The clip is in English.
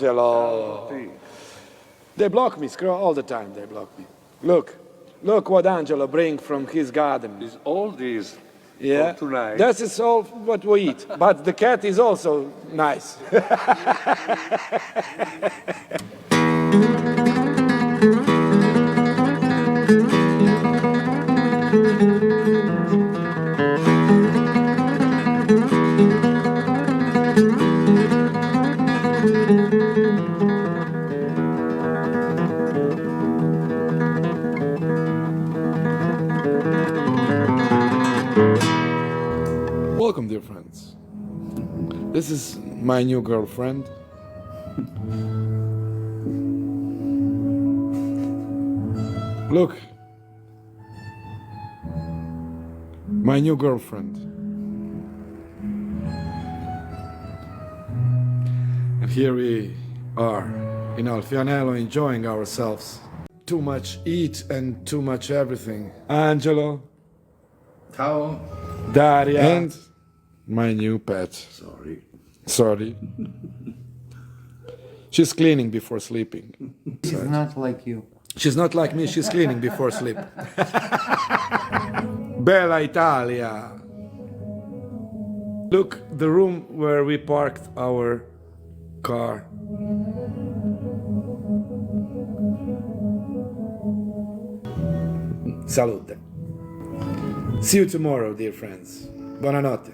Angelo. They block me, all the time they block me. Look what Angelo brings from his garden. Is all these Yeah, for tonight? that is all what we eat. But the cat is also nice. Welcome, dear friends. This is my new girlfriend. Look, my new girlfriend. And here we are in Alfianello enjoying ourselves. Too much eat and too much everything. Angelo, Ciao. Daria, and my new pet. Sorry. She's cleaning before sleeping. She's not like you. She's not like me, she's cleaning before sleep. Bella Italia. Look, the room where we parked our car. Salute. See you tomorrow, dear friends. Buonanotte.